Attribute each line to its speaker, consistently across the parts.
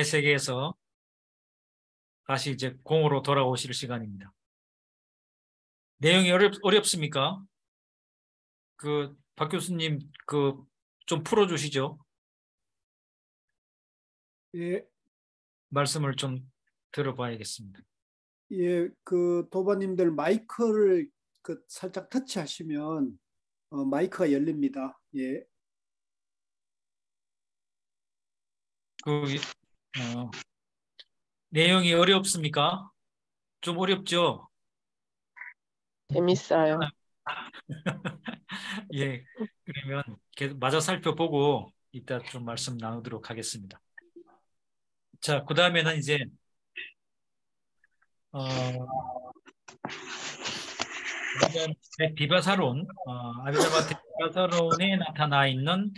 Speaker 1: 세계에서 다시 이제 공으로 돌아오실 시간입니다. 내용이 어렵습니까? 박 교수님, 좀 풀어주시죠.
Speaker 2: 예,
Speaker 1: 말씀을 좀 들어봐야겠습니다.
Speaker 2: 예, 도반님들 마이크를 살짝 터치하시면 마이크가 열립니다. 예,
Speaker 1: 내용이 어렵습니까? 좀 어렵죠?
Speaker 3: 재밌어요.
Speaker 1: 예, 그러면 계속 마저 살펴보고 이따 좀 말씀 나누도록 하겠습니다. 자, 그 다음에는 이제 아비자바 디바사론에 나타나 있는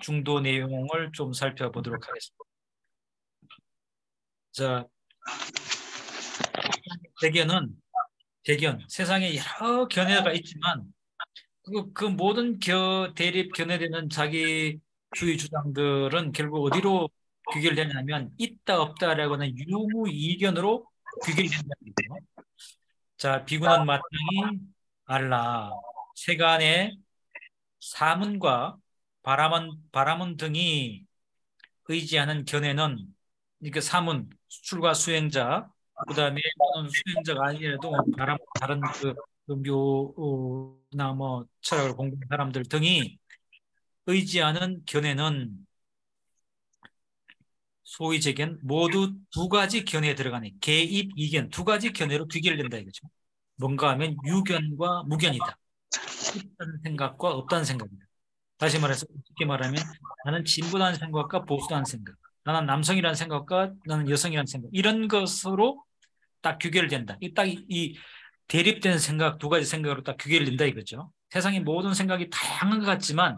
Speaker 1: 중도 내용을 좀 살펴보도록 하겠습니다. 자, 대견, 세상에 여러 견해가 있지만 그 모든 대립 견해되는 자기주의 주장들은 결국 어디로 귀결되냐면 있다 없다라고 하는 유무이견으로 귀결된다는 거죠. 자, 비구는 마땅히 알라. 세간의 사문과 바라문 등이 의지하는 견해는 이렇게 사문, 수출과 수행자, 그 다음에 수행자가 아니라도 다른 묘나 뭐 철학을 공부하는 사람들 등이 의지하는 견해는 소위 제견 모두 두 가지 견해에 들어가는 개입, 이견 두 가지 견해로 귀결된다 이거죠. 뭔가 하면 유견과 무견이다. 있다는 생각과 없다는 생각이다. 다시 말해서 쉽게 말하면 나는 진보라는 생각과 보수라는 생각, 나는 남성이라는 생각과 나는 여성이라는 생각 이런 것으로 딱 귀결된다. 이 대립된 생각 두 가지 생각으로 딱 귀결된다 이거죠. 세상의 모든 생각이 다양한 것 같지만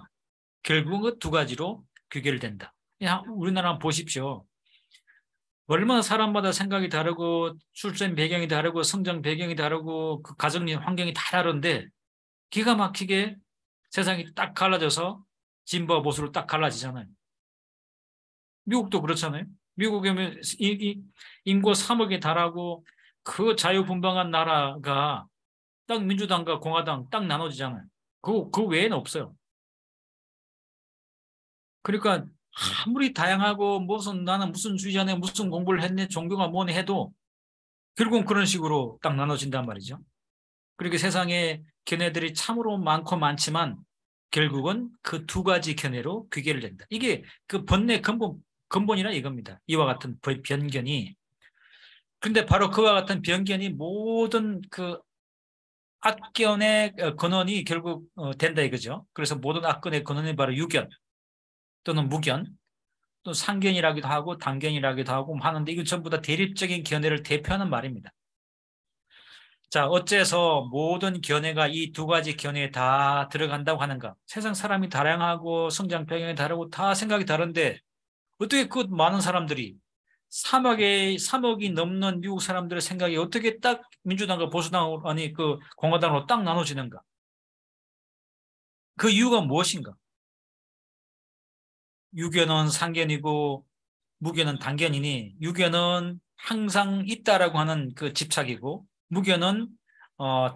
Speaker 1: 결국은 두 가지로 귀결된다. 우리나라 한번 보십시오. 얼마나 사람마다 생각이 다르고 출생 배경이 다르고 성장 배경이 다르고 그 가정 환경이 다 다른데 기가 막히게 세상이 딱 갈라져서 진보와 보수로 딱 갈라지잖아요. 미국도 그렇잖아요. 미국에 인구 3억에 달하고 그 자유분방한 나라가 딱 민주당과 공화당 딱 나눠지잖아요. 그 외에는 없어요. 그러니까 아무리 다양하고 나는 무슨 주의자네 무슨 공부를 했네 종교가 뭐네 해도 결국은 그런 식으로 딱 나눠진단 말이죠. 그렇게 세상에 견해들이 참으로 많고 많지만 결국은 그 두 가지 견해로 귀결된다. 이게 그 번뇌 근본이라 이겁니다. 이와 같은 변견이. 근데 바로 그와 같은 변견이 모든 그 악견의 근원이 결국 된다 이거죠. 그래서 모든 악견의 근원이 바로 유견 또는 무견 또 상견이라기도 하고 단견이라기도 하고 하는데 이건 전부 다 대립적인 견해를 대표하는 말입니다. 자, 어째서 모든 견해가 이 두 가지 견해에 다 들어간다고 하는가? 세상 사람이 다양하고 성장 배경이 다르고 다 생각이 다른데 어떻게 그 많은 사람들이 3억이 넘는 미국 사람들의 생각이 어떻게 딱 민주당과 보수당 아니 그 공화당으로 딱 나눠지는가? 그 이유가 무엇인가? 유견은 상견이고 무견은 단견이니 유견은 항상 있다라고 하는 그 집착이고 무견은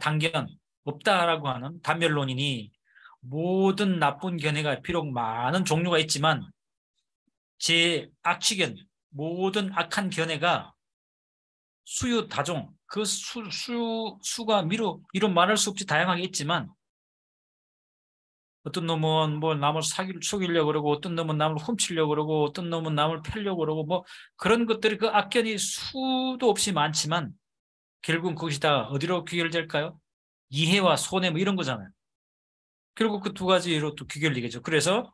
Speaker 1: 단견 없다라고 하는 단멸론이니 모든 나쁜 견해가 비록 많은 종류가 있지만 제 악취견 모든 악한 견해가 수가 이런 말할 수 없이 다양하게 있지만 어떤 놈은 뭐 남을 속이려고 그러고 어떤 놈은 남을 훔치려고 그러고 어떤 놈은 남을 패려고 그러고 뭐 그런 것들이 그 악견이 수도 없이 많지만 결국은 그것이 다 어디로 귀결될까요? 이해와 손해 뭐 이런 거잖아요. 결국 그 두 가지로 또 귀결되겠죠. 그래서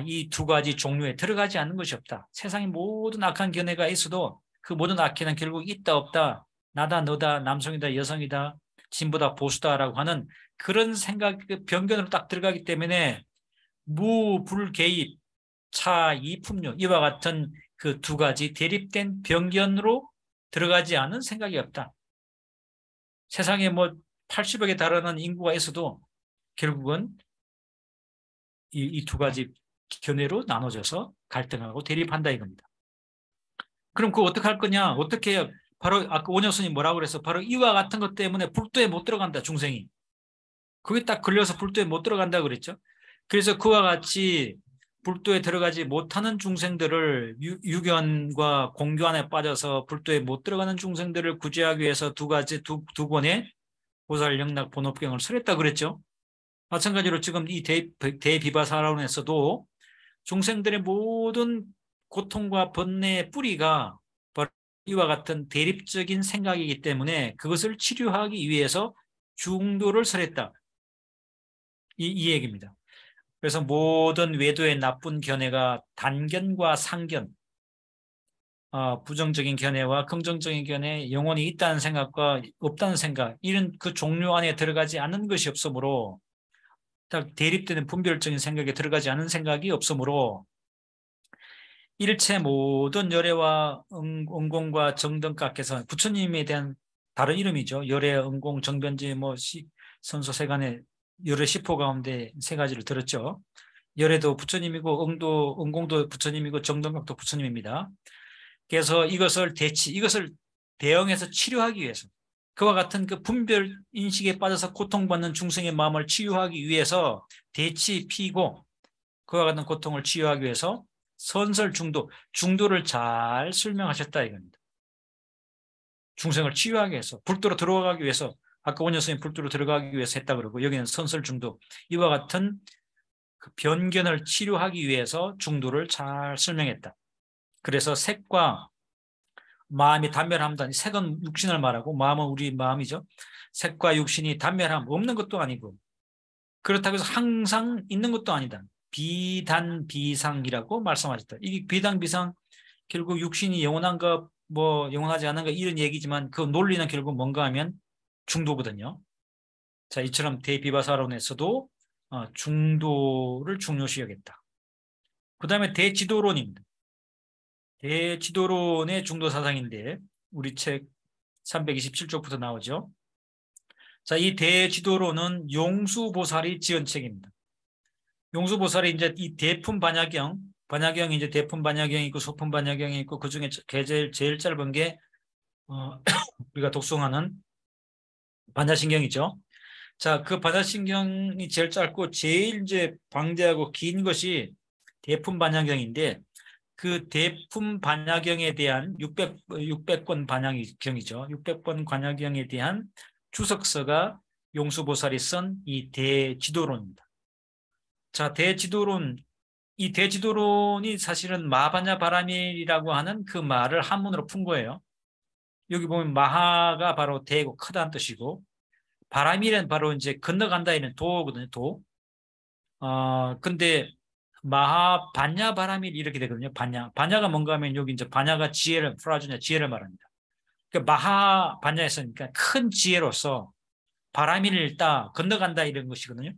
Speaker 1: 이 두 가지 종류에 들어가지 않는 것이 없다. 세상의 모든 악한 견해가 있어도 그 모든 악해는 결국 있다 없다 나다 너다 남성이다 여성이다 진보다 보수다라고 하는 그런 생각 변견으로 딱 들어가기 때문에 무불개입 차이품류 이와 같은 그 두 가지 대립된 변견으로 들어가지 않은 생각이 없다. 세상에 뭐 80억에 달하는 인구가 있어도 결국은 이 두 가지 견해로 나눠져서 갈등하고 대립한다 이겁니다. 그럼 그거 어떻게 할 거냐? 어떻게 해요? 바로 아까 원효선이 뭐라고 그래서 바로 이와 같은 것 때문에 불도에 못 들어간다, 중생이. 그게 딱 걸려서 불도에 못 들어간다 그랬죠. 그래서 그와 같이 불도에 들어가지 못하는 중생들을 유견과 공견에 빠져서 불도에 못 들어가는 중생들을 구제하기 위해서 두 권의 보살영락 본업경을 설했다 그랬죠. 마찬가지로 지금 이 대비바사론에서도 중생들의 모든 고통과 번뇌의 뿌리가 바로 이와 같은 대립적인 생각이기 때문에 그것을 치료하기 위해서 중도를 설했다. 이 얘기입니다. 그래서 모든 외도의 나쁜 견해가 단견과 상견, 부정적인 견해와 긍정적인 견해, 영혼이 있다는 생각과 없다는 생각, 이런 그 종류 안에 들어가지 않는 것이 없으므로, 딱 대립되는 분별적인 생각에 들어가지 않은 생각이 없으므로 일체 모든 열애와 응공과 정등각께서 부처님에 대한 다른 이름이죠. 열애, 응공, 정변지, 선서 세간의 열애 10호 가운데 세 가지를 들었죠. 열애도 부처님이고 응공도 부처님이고 정등각도 부처님입니다. 그래서 이것을 대응해서 치료하기 위해서 그와 같은 그 분별 인식에 빠져서 고통받는 중생의 마음을 치유하기 위해서 대치 피고 그와 같은 고통을 치유하기 위해서 선설 중도를 잘 설명하셨다 이겁니다. 중생을 치유하기 위해서 불도로 들어가기 위해서 아까 원효스님 불도로 들어가기 위해서 했다 그러고 여기는 선설 중도 이와 같은 그 변견을 치료하기 위해서 중도를 잘 설명했다. 그래서 색과 마음이 단멸함다. 색은 육신을 말하고 마음은 우리 마음이죠. 색과 육신이 단멸함 없는 것도 아니고 그렇다고 해서 항상 있는 것도 아니다. 비단비상이라고 말씀하셨다. 이게 비단비상 결국 육신이 영원한 것, 영원하지 않은 것 이런 얘기지만 그 논리는 결국 뭔가 하면 중도거든요. 자, 이처럼 대비바사론에서도 중도를 중요시 여겼다. 그 다음에 대지도론입니다. 대지도론의 중도 사상인데 우리 책 327쪽부터 나오죠. 자, 이 대지도론은 용수보살이 지은 책입니다. 용수보살이 이제 이 반야경이 이제 대품 반야경이 있고 소품 반야경이 있고 그 중에 제일 짧은 게 우리가 독송하는 반야신경이죠. 자, 그 반야신경이 제일 짧고 제일 이제 방대하고 긴 것이 대품 반야경인데 그 대품 반야경에 대한 600권 반야경이죠. 600권 반야경에 대한 주석서가 용수보살이 쓴 이 대지도론입니다. 자, 이 대지도론이 사실은 마바냐 바라밀이라고 하는 그 말을 한문으로 푼 거예요. 여기 보면 마하가 바로 대고 크다는 뜻이고 바라밀은 바로 이제 건너간다 이런 도거든요. 도. 근데 마하 반야 바라밀 이렇게 되거든요. 반야가 뭔가 하면 여기 이제 반야가 지혜를 말합니다. 그러니까 마하 반야였으니까 큰 지혜로서 바라밀을 따 건너간다 이런 것이거든요.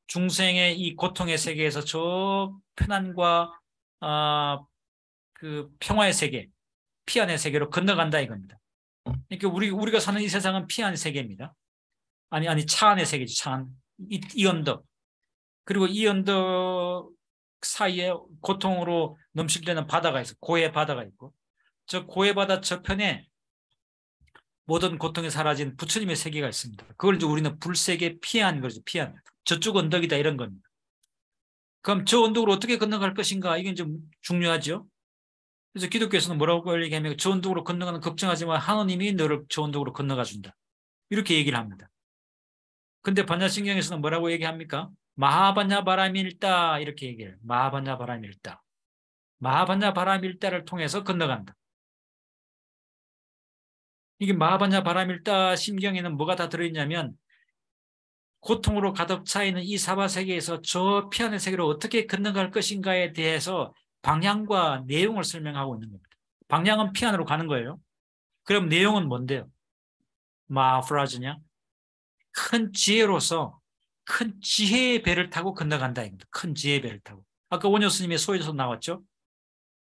Speaker 1: 중생의 이 고통의 세계에서 저 편안과 그 평화의 세계, 피안의 세계로 건너간다 이겁니다. 그러니까 우리가 사는 이 세상은 피안의 세계입니다. 아니 차 안의 세계지. 차 안. 이 언덕. 그리고 이 언덕 사이에 고통으로 넘실대는 바다가 있어. 고해 바다가 있고 저 고해 바다 저편에 모든 고통이 사라진 부처님의 세계가 있습니다. 그걸 이제 우리는 불세계 피안 거죠. 피안. 저쪽 언덕이다 이런 겁니다. 그럼 저 언덕으로 어떻게 건너갈 것인가 이게 좀 중요하죠. 그래서 기독교에서는 뭐라고 얘기하면 저 언덕으로 건너가는 걱정하지 마. 하느님이 너를 저 언덕으로 건너가 준다. 이렇게 얘기를 합니다. 근데 반야신경에서는 뭐라고 얘기합니까? 마하반야 바라밀다 이렇게 얘기해요. 마하반야 바라밀다. 마하반야 바라밀다를 통해서 건너간다. 이게 마하반야 바라밀다 심경에는 뭐가 다 들어있냐면 고통으로 가득 차 있는 이 사바세계에서 저 피안의 세계로 어떻게 건너갈 것인가에 대해서 방향과 내용을 설명하고 있는 겁니다. 방향은 피안으로 가는 거예요. 그럼 내용은 뭔데요? 마하프라즈냐? 큰 지혜로서 큰 지혜의 배를 타고 건너간다. 큰 지혜의 배를 타고. 아까 원효 스님의 소에서 나왔죠?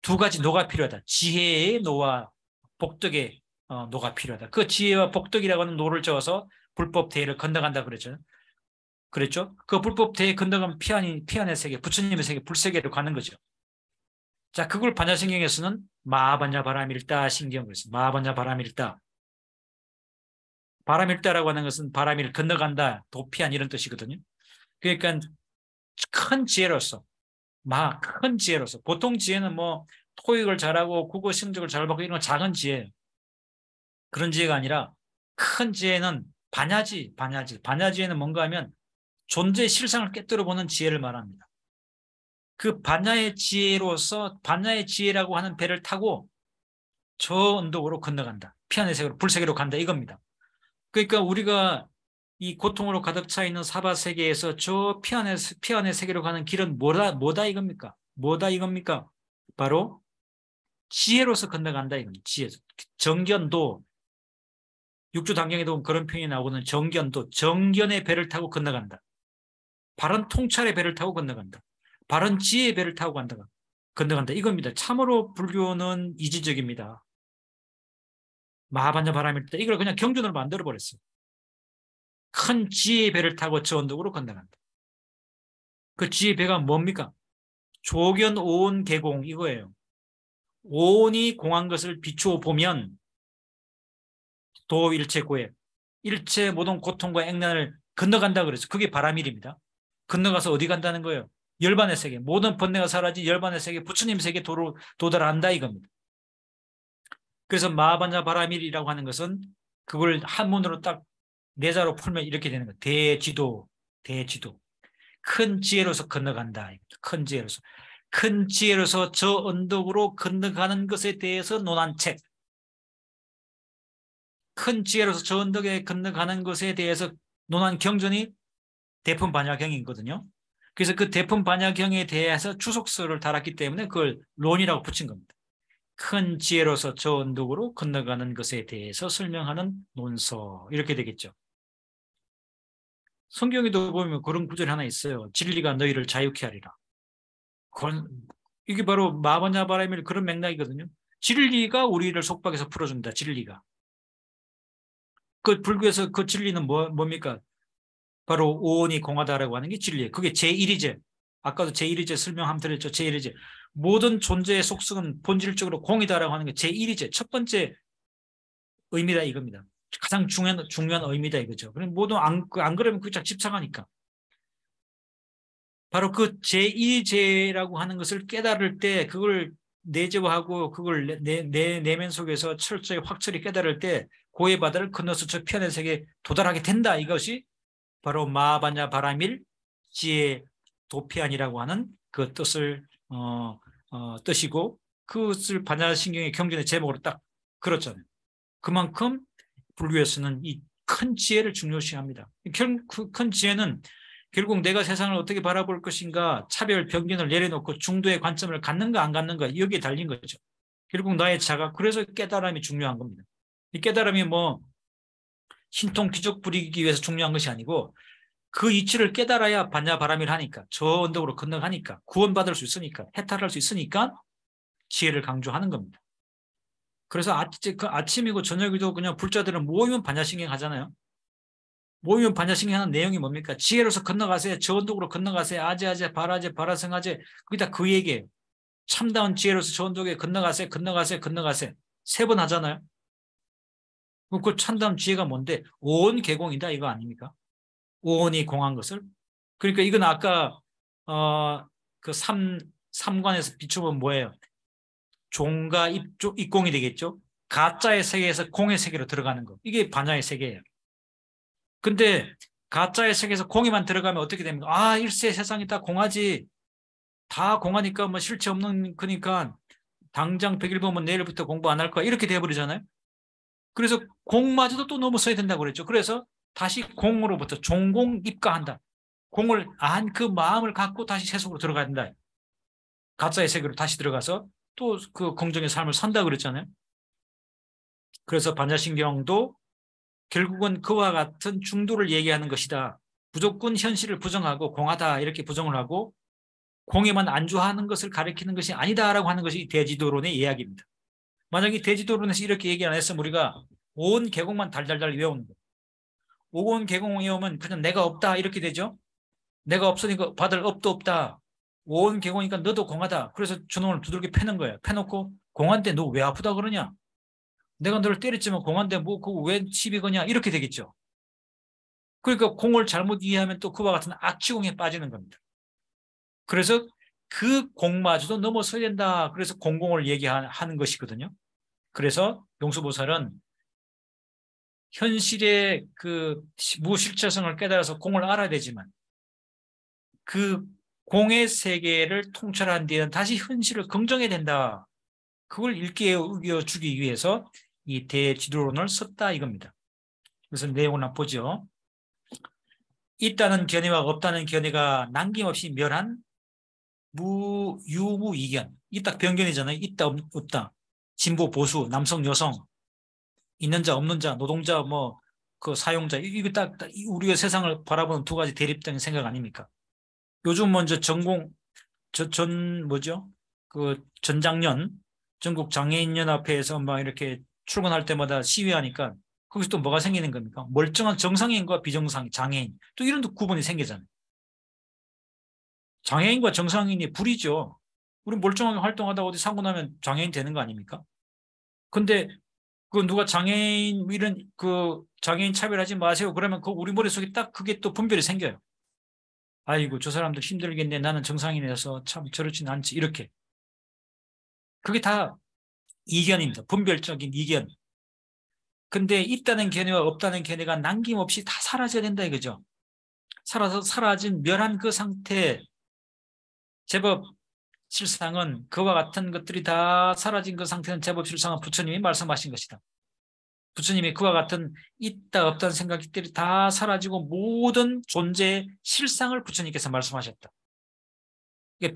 Speaker 1: 두 가지 노가 필요하다. 지혜의 노와 복덕의 노가 필요하다. 그 지혜와 복덕이라고 하는 노를 저어서 불법 대회를 건너간다 그랬죠? 그 불법 대회 건너가면 피안의 세계, 부처님의 세계, 불세계로 가는 거죠. 자, 그걸 반야신경에서는 마하반야 바람일다 신경을 했어요. 마하반야 바람일다. 바람일다라고 하는 것은 바람을 건너간다, 도피한 이런 뜻이거든요. 그러니까 큰 지혜로서, 큰 지혜로서. 보통 지혜는 뭐 토익을 잘하고 국어 성적을 잘 받고 이런 건 작은 지혜예요. 그런 지혜가 아니라 큰 지혜는 반야지. 반야지혜는 뭔가 하면 존재의 실상을 깨뜨려 보는 지혜를 말합니다. 그 반야의 지혜로서 반야의 지혜라고 하는 배를 타고 저 언덕으로 건너간다. 피안의 세계로, 불세계로 간다 이겁니다. 그러니까 우리가 이 고통으로 가득 차 있는 사바 세계에서 저 피안의 세계로 가는 길은 뭐다 이겁니까? 뭐다 이겁니까? 바로 지혜로서 건너간다 이겁니다. 지혜. 정견도, 육조단경에도 그런 표현이 나오거든. 정견도, 정견의 배를 타고 건너간다. 바른 통찰의 배를 타고 건너간다. 바른 지혜의 배를 타고 건너간다 이겁니다. 참으로 불교는 이지적입니다. 마하반야 바람일 때 이걸 그냥 경전으로 만들어버렸어요. 큰 지혜의 배를 타고 저 언덕으로 건너간다. 그 지혜의 배가 뭡니까? 조견 오온 개공 이거예요. 오온이 공한 것을 비추어 보면 도일체 고해, 일체 모든 고통과 액난을 건너간다 그래서 그게 바람일입니다. 건너가서 어디 간다는 거예요? 열반의 세계, 모든 번뇌가 사라진 열반의 세계, 부처님 세계 도달한다 이겁니다. 그래서 마하반야 바람일이라고 하는 것은 그걸 한문으로 딱 내자로 풀면 이렇게 되는 거예요. 대지도. 큰 지혜로서 건너간다. 큰 지혜로서. 큰 지혜로서 저 언덕으로 건너가는 것에 대해서 논한 책. 큰 지혜로서 저 언덕에 건너가는 것에 대해서 논한 경전이 대품반야경이거든요. 그래서 그 대품반야경에 대해서 추속서를 달았기 때문에 그걸 론이라고 붙인 겁니다. 큰 지혜로서 저 언덕으로 건너가는 것에 대해서 설명하는 논서 이렇게 되겠죠. 성경에도 보면 그런 구절이 하나 있어요. 진리가 너희를 자유케 하리라. 이게 바로 마하반야 바람일 그런 맥락이거든요. 진리가 우리를 속박에서 풀어준다. 진리가. 그 불교에서 그 진리는 뭡니까? 바로 오온이 공하다라고 하는 게 진리예요. 그게 제1이제. 아까도 제1이제 설명 한번 드렸죠. 제1이제. 모든 존재의 속성은 본질적으로 공이다라고 하는 게 제1이제. 첫 번째 의미다 이겁니다. 가장 중요한 의미다 이거죠. 그럼 모두 안 그러면 그짝 집착하니까. 바로 그 제1제라고 하는 것을 깨달을 때 그걸 내재화하고 그걸 내면 속에서 철저히 확철히 깨달을 때 고의 바다를 건너서 저 편의 세계에 도달하게 된다. 이것이 바로 마하반야 바람일 지혜 도피안이라고 하는 그 뜻을 뜻이고 그것을 반야신경의 경전의 제목으로 딱 그렇잖아요. 그만큼 불교에서는 이 큰 지혜를 중요시합니다. 그 큰 지혜는 결국 내가 세상을 어떻게 바라볼 것인가 차별 편견을 내려놓고 중도의 관점을 갖는가 안 갖는가 여기에 달린 거죠. 결국 나의 자각 그래서 깨달음이 중요한 겁니다. 이 깨달음이 뭐 신통 기적 부리기 위해서 중요한 것이 아니고 그 이치를 깨달아야 반야바람일 하니까 저 언덕으로 건너가니까 구원받을 수 있으니까 해탈할 수 있으니까 지혜를 강조하는 겁니다. 그래서 아침이고 저녁이고 그냥 불자들은 모이면 반야신경 하잖아요. 모이면 반야신경 하는 내용이 뭡니까? 지혜로서 건너가세요. 저 언덕으로 건너가세요. 아제아제 바라제 바라성아제 그게 다 그 얘기예요. 참다운 지혜로서 저 언덕에 건너가세요. 세 번 하잖아요. 그럼 그 참다운 지혜가 뭔데? 오온 개공이다 이거 아닙니까? 오온이 공한 것을. 그러니까 이건 아까 그 삼관에서 비추면 뭐예요? 종과 입공이 되겠죠. 가짜의 세계에서 공의 세계로 들어가는 거. 이게 반야의 세계예요. 근데 가짜의 세계에서 공에만 들어가면 어떻게 됩니까? 아, 일세 세상이 다 공하지. 다 공하니까 뭐 실체 없는 거니까 당장 100일 보면 내일부터 공부 안 할 거야. 이렇게 돼버리잖아요. 그래서 공마저도 또 넘어서야 된다고 그랬죠. 그래서 다시 공으로부터 종공 입가한다. 공을 안 그 마음을 갖고 다시 세속으로 들어가야 된다. 가짜의 세계로 다시 들어가서 또 그 공정의 삶을 산다 그랬잖아요. 그래서 반야신경도 결국은 그와 같은 중도를 얘기하는 것이다. 무조건 현실을 부정하고 공하다 이렇게 부정을 하고 공에만 안주하는 것을 가리키는 것이 아니다라고 하는 것이 대지도론의 이야기입니다. 만약에 대지도론에서 이렇게 얘기 안 했으면 우리가 온 계공만 달달달 외우는 거예요. 온 계공 외우면 그냥 내가 없다 이렇게 되죠. 내가 없으니까 받을 업도 없다. 온 개공이니까 너도 공하다. 그래서 저놈을 두들겨 패는 거예요. 패놓고 공한테 너 왜 아프다 그러냐? 내가 너를 때렸지만 공한테 뭐 그거 왜 시비 거냐? 이렇게 되겠죠. 그러니까 공을 잘못 이해하면 또 그와 같은 악취공에 빠지는 겁니다. 그래서 그 공마저도 넘어서야 된다. 그래서 공공을 얘기하는 것이거든요. 그래서 용수보살은 현실의 그 무실체성을 깨달아서 공을 알아야 되지만 그 공의 세계를 통찰한 뒤에는 다시 현실을 긍정해야 된다. 그걸 일깨워 주기 위해서 이 대지도론을 썼다 이겁니다. 그래서 내용을 한번 보죠. 있다는 견해와 없다는 견해가 남김없이 멸한 유무이견. 이 딱 변견이잖아요. 있다 없다. 진보 보수 남성 여성 있는 자 없는 자 노동자 뭐 그 사용자 이거 딱 우리가 세상을 바라보는 두 가지 대립적인 생각 아닙니까? 요즘 먼저 뭐죠? 그 전작년 전국 장애인연합회에서 막 이렇게 출근할 때마다 시위하니까 거기서 또 뭐가 생기는 겁니까? 멀쩡한 정상인과 비정상 장애인 또 이런 구분이 생기잖아요. 장애인과 정상인이 불이죠. 우리 멀쩡하게 활동하다 어디 사고 나면 장애인 되는 거 아닙니까? 근데 그 누가 장애인 이런 그 장애인 차별하지 마세요. 그러면 그 우리 머릿속에 딱 그게 또 분별이 생겨요. 아이고 저 사람들 힘들겠네. 나는 정상인이라서 참 저렇진 않지. 이렇게. 그게 다 이견입니다. 분별적인 이견. 근데 있다는 견해와 없다는 견해가 남김없이 다 사라져야 된다 이거죠. 사라진 멸한 그 상태 제법 실상은 그와 같은 것들이 다 사라진 그 상태는 제법 실상은 부처님이 말씀하신 것이다. 부처님이 그와 같은 있다 없다는 생각들이 다 사라지고 모든 존재의 실상을 부처님께서 말씀하셨다. 이게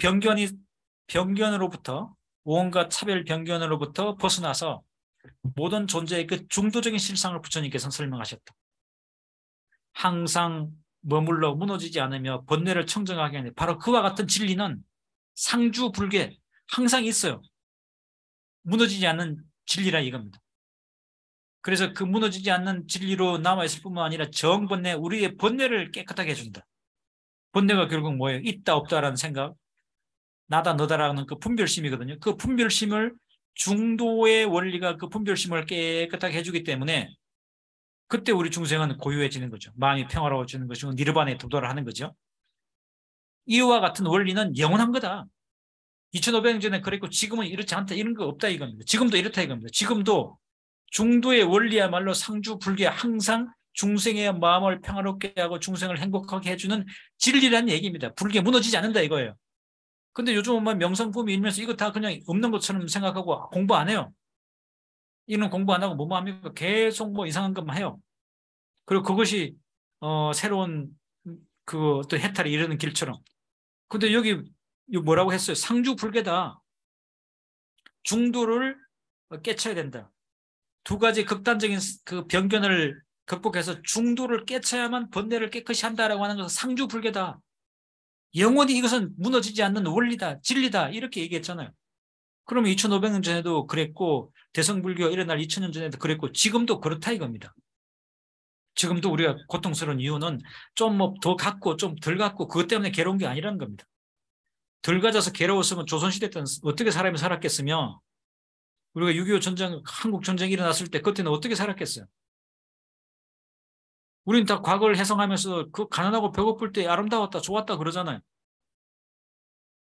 Speaker 1: 변견으로부터 온갖 차별 변견으로부터 벗어나서 모든 존재의 그 중도적인 실상을 부처님께서 설명하셨다. 항상 머물러 무너지지 않으며 번뇌를 청정하게 하는 바로 그와 같은 진리는 상주불괴 항상 있어요. 무너지지 않는 진리라 이겁니다. 그래서 그 무너지지 않는 진리로 남아있을 뿐만 아니라 정번뇌 우리의 번뇌를 깨끗하게 해준다. 번뇌가 결국 뭐예요? 있다 없다라는 생각 나다 너다라는 그 분별심이거든요. 그 분별심을 중도의 원리가 그 분별심을 깨끗하게 해주기 때문에 그때 우리 중생은 고요해지는 거죠. 마음이 평화로워지는 것이고 니르바나에 도달하는 거죠. 이와 같은 원리는 영원한 거다. 2500년 전에 그랬고 지금은 이렇지 않다. 이런 거 없다 이겁니다. 지금도 이렇다 이겁니다. 지금도 중도의 원리야말로 상주불괴 항상 중생의 마음을 평화롭게 하고 중생을 행복하게 해주는 진리라는 얘기입니다. 불괴 무너지지 않는다 이거예요. 근데 요즘은 명상품이 일면서 이거 다 그냥 없는 것처럼 생각하고 공부 안 해요. 이는 공부 안 하고 뭐뭐 합니까? 계속 뭐 이상한 것만 해요. 그리고 그것이 새로운 그 또 해탈이 이르는 길처럼. 근데 여기 뭐라고 했어요? 상주불괴다. 중도를 깨쳐야 된다. 두 가지 극단적인 그 변견을 극복해서 중도를 깨쳐야만 번뇌를 깨끗이 한다라고 하는 것은 상주불괴다. 영원히 이것은 무너지지 않는 원리다, 진리다 이렇게 얘기했잖아요. 그러면 2500년 전에도 그랬고 대성불교가 일어날 2000년 전에도 그랬고 지금도 그렇다 이겁니다. 지금도 우리가 고통스러운 이유는 좀 뭐 더 갖고 좀 덜 갖고 그것 때문에 괴로운 게 아니라는 겁니다. 덜 가져서 괴로웠으면 조선시대 때는 어떻게 사람이 살았겠으며 우리가 6.25 전쟁, 한국 전쟁이 일어났을 때 그때는 어떻게 살았겠어요? 우리는 다 과거를 해석하면서 그 가난하고 배고플 때 아름다웠다, 좋았다 그러잖아요.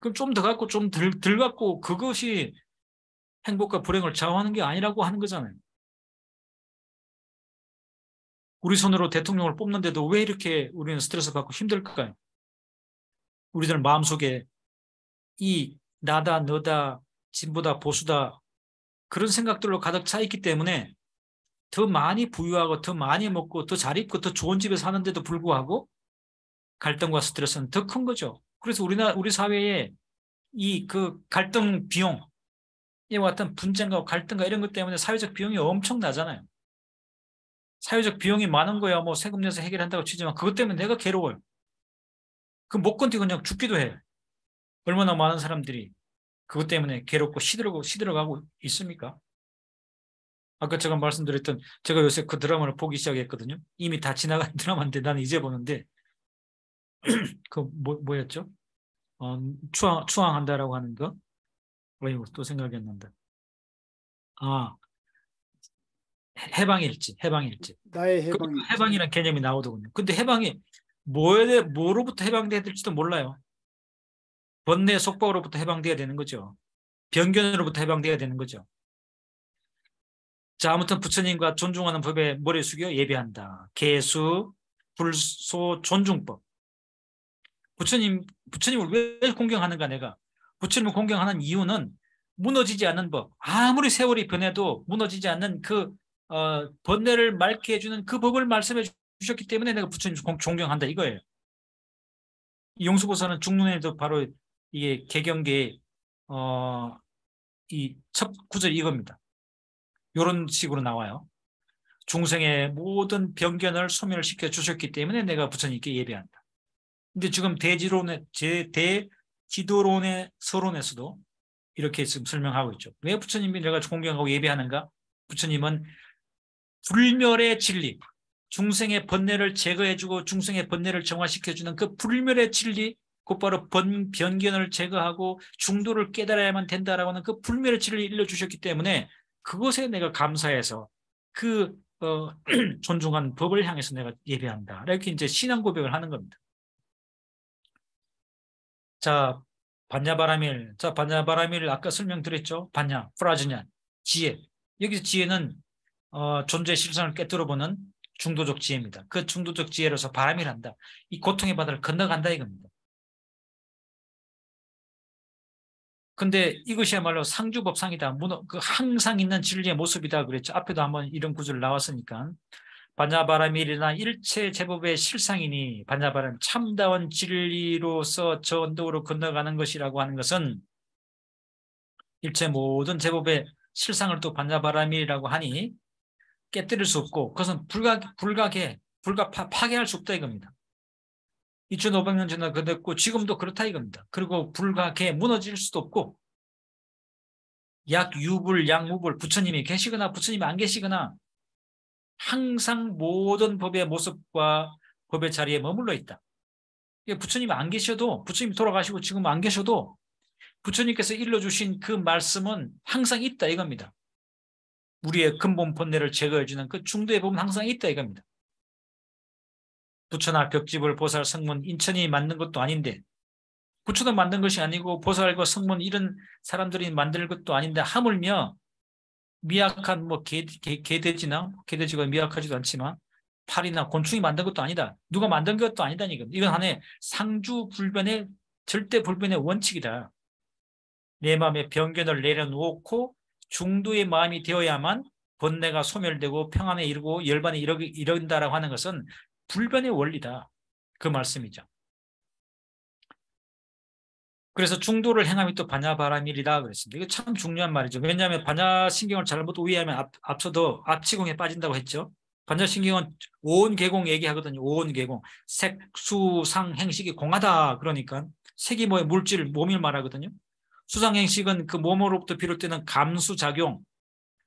Speaker 1: 그럼 좀 더 갖고 좀 덜 갖고 그것이 행복과 불행을 좌우하는 게 아니라고 하는 거잖아요. 우리 손으로 대통령을 뽑는데도 왜 이렇게 우리는 스트레스 받고 힘들까요? 우리들 마음속에 이 나다, 너다, 진보다, 보수다 그런 생각들로 가득 차 있기 때문에 더 많이 부유하고 더 많이 먹고 더 잘 입고 더 좋은 집에 사는데도 불구하고 갈등과 스트레스는 더 큰 거죠. 그래서 우리 사회에 이 그 갈등 비용, 이와 같은 분쟁과 갈등과 이런 것 때문에 사회적 비용이 엄청 나잖아요. 사회적 비용이 많은 거야 뭐 세금 내서 해결한다고 치지만 그것 때문에 내가 괴로워요. 그 못 건드리고 그냥 죽기도 해요. 얼마나 많은 사람들이 그것 때문에 괴롭고 시들어가고 있습니까? 아까 제가 말씀드렸던 제가 요새 그 드라마를 보기 시작했거든요. 이미 다 지나간 드라마인데 나는 이제 보는데 그 뭐였죠? 추앙한다라고 하는 거. 또 생각이 안 난다. 아, 해방일지.
Speaker 2: 나의
Speaker 1: 그
Speaker 2: 해방일지.
Speaker 1: 해방이라는 개념이 나오더군요. 근데 해방이 뭐로부터 해방돼야 될지도 몰라요. 번뇌 속박으로부터 해방돼야 되는 거죠. 변견으로부터 해방돼야 되는 거죠. 자, 아무튼 부처님과 존중하는 법에 머리 숙여 예배한다. 계수, 불소, 존중법. 부처님을 왜 공경하는가 내가? 부처님을 공경하는 이유는 무너지지 않는 법. 아무리 세월이 변해도 무너지지 않는 그 번뇌를 맑게 해주는 그 법을 말씀해 주셨기 때문에 내가 부처님 존경한다 이거예요. 이 용수보살은 중론에도 바로 이게 개경계의 이 첫 구절이 이겁니다. 이런 식으로 나와요. 중생의 모든 변견을 소멸시켜 주셨기 때문에 내가 부처님께 예배한다. 근데 지금 대지도론의 서론에서도 이렇게 지금 설명하고 있죠. 왜 부처님이 내가 공경하고 예배하는가? 부처님은 불멸의 진리, 중생의 번뇌를 제거해주고 중생의 번뇌를 정화시켜주는 그 불멸의 진리, 곧바로 변견을 제거하고 중도를 깨달아야만 된다라고 하는 그 불멸의 진리를 일러주셨기 때문에 그것에 내가 감사해서 그 존중한 법을 향해서 내가 예배한다. 이렇게 이제 신앙 고백을 하는 겁니다. 자, 반야바라밀. 자, 반야바라밀 아까 설명드렸죠. 반야, 프라즈냐, 지혜. 여기서 지혜는 존재의 실상을 깨뜨려보는 중도적 지혜입니다. 그 중도적 지혜로서 바람이란다. 이 고통의 바다를 건너간다 이겁니다. 근데 이것이야말로 상주법상이다. 그 항상 있는 진리의 모습이다 그랬죠. 앞에도 한번 이런 구절 나왔으니까. 반야바라밀이나 일체 제법의 실상이니 반야바람 참다운 진리로서 저 언덕으로 건너가는 것이라고 하는 것은 일체 모든 제법의 실상을 또 반야바라밀이라고 하니 깨뜨릴 수 없고 그것은 파괴할 수 없다 이겁니다. 2500년 전에 그랬고 지금도 그렇다 이겁니다. 그리고 불가게 무너질 수도 없고 약유불 약무불 부처님이 계시거나 부처님이 안 계시거나 항상 모든 법의 모습과 법의 자리에 머물러 있다. 부처님이 안 계셔도 부처님이 돌아가시고 지금 안 계셔도 부처님께서 일러주신 그 말씀은 항상 있다 이겁니다. 우리의 근본 본뇌를 제거해주는 그 중도의 법은 항상 있다 이겁니다. 부처나 벽지불, 보살, 성문, 인천이 만든 것도 아닌데 부처도 만든 것이 아니고 보살과 성문 이런 사람들이 만들 것도 아닌데 하물며 미약한 개돼지가 미약하지도 않지만 파리나 곤충이 만든 것도 아니다. 누가 만든 것도 아니다니까. 이건 하나의 상주불변의 절대 불변의 원칙이다. 내 마음의 변견을 내려놓고 중도의 마음이 되어야만 번뇌가 소멸되고 평안에 이르고 열반에 이른다라고 하는 것은 불변의 원리다. 그 말씀이죠. 그래서 중도를 행함이 또 반야바라밀이다 그랬습니다. 이거 참 중요한 말이죠. 왜냐하면 반야신경을 잘못 우회하면 앞서도 앞치공에 빠진다고 했죠. 반야신경은 오온계공 얘기하거든요. 오온계공. 색, 수, 상, 행식이 공하다. 그러니까 색이 뭐예요? 물질, 몸을 말하거든요. 수상행식은 그 몸으로부터 비롯되는 감수작용,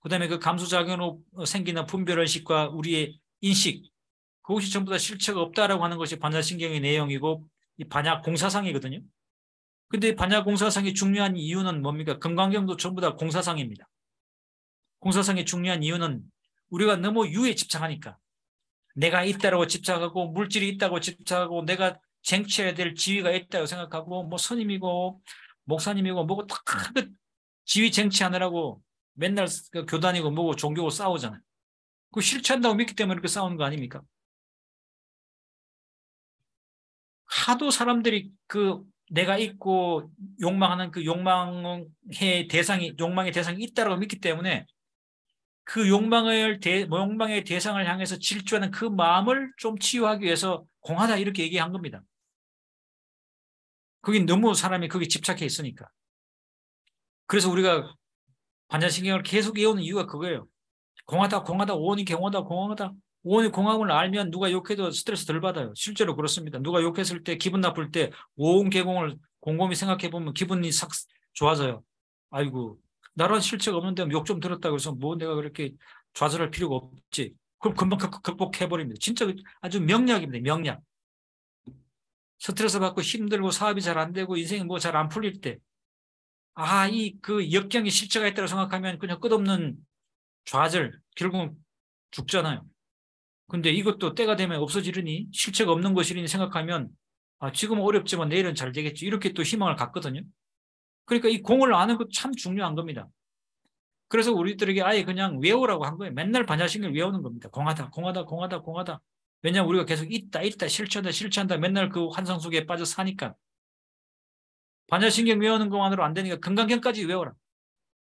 Speaker 1: 그 다음에 그 감수작용으로 생기는 분별의식과 우리의 인식, 그것이 전부 다 실체가 없다라고 하는 것이 반야신경의 내용이고 이 반야공사상이거든요. 근데 반야공사상이 중요한 이유는 뭡니까? 금강경도 전부 다 공사상입니다. 공사상의 중요한 이유는 우리가 너무 유에 집착하니까 내가 있다고 집착하고 물질이 있다고 집착하고 내가 쟁취해야 될 지위가 있다고 생각하고 뭐 스님이고 목사님이고 뭐고 다 지위 쟁취하느라고 맨날 교단이고 뭐고 종교고 싸우잖아요. 그 실체한다고 믿기 때문에 이렇게 싸우는 거 아닙니까? 하도 사람들이 그 내가 있고 욕망하는 그 욕망의 대상이 있다고 믿기 때문에 그 욕망의 대상을 향해서 질주하는 그 마음을 좀 치유하기 위해서 공하다 이렇게 얘기한 겁니다. 그게 너무 사람이 거기에 집착해 있으니까. 그래서 우리가 반야신경을 계속 외우는 이유가 그거예요. 공하다, 오온이 공하다. 오온이 공함을 알면 누가 욕해도 스트레스 덜 받아요. 실제로 그렇습니다. 누가 욕했을 때 기분 나쁠 때 오온 개공을 곰곰이 생각해 보면 기분이 싹 좋아져요. 아이고, 나란 실체가 없는데 욕 좀 들었다고 해서 뭐 내가 그렇게 좌절할 필요가 없지. 그럼 금방 극복해 버립니다. 진짜 아주 명약입니다. 명약. 스트레스 받고 힘들고 사업이 잘 안 되고 인생이 뭐 잘 안 풀릴 때, 이 그 역경이 실체가 있다고 생각하면 그냥 끝없는 좌절, 결국 죽잖아요. 근데 이것도 때가 되면 없어지려니, 실체가 없는 것이니 생각하면 지금은 어렵지만 내일은 잘 되겠지, 이렇게 또 희망을 갖거든요. 그러니까 이 공을 아는 것 참 중요한 겁니다. 그래서 우리들에게 아예 그냥 외우라고 한 거예요. 맨날 반야신경을 외우는 겁니다. 공하다, 공하다, 공하다, 공하다. 왜냐하면 우리가 계속 있다, 실체한다, 실체한다, 맨날 그 환상 속에 빠져 사니까. 반야신경 외우는 것만으로 안 되니까 건강경까지 외워라.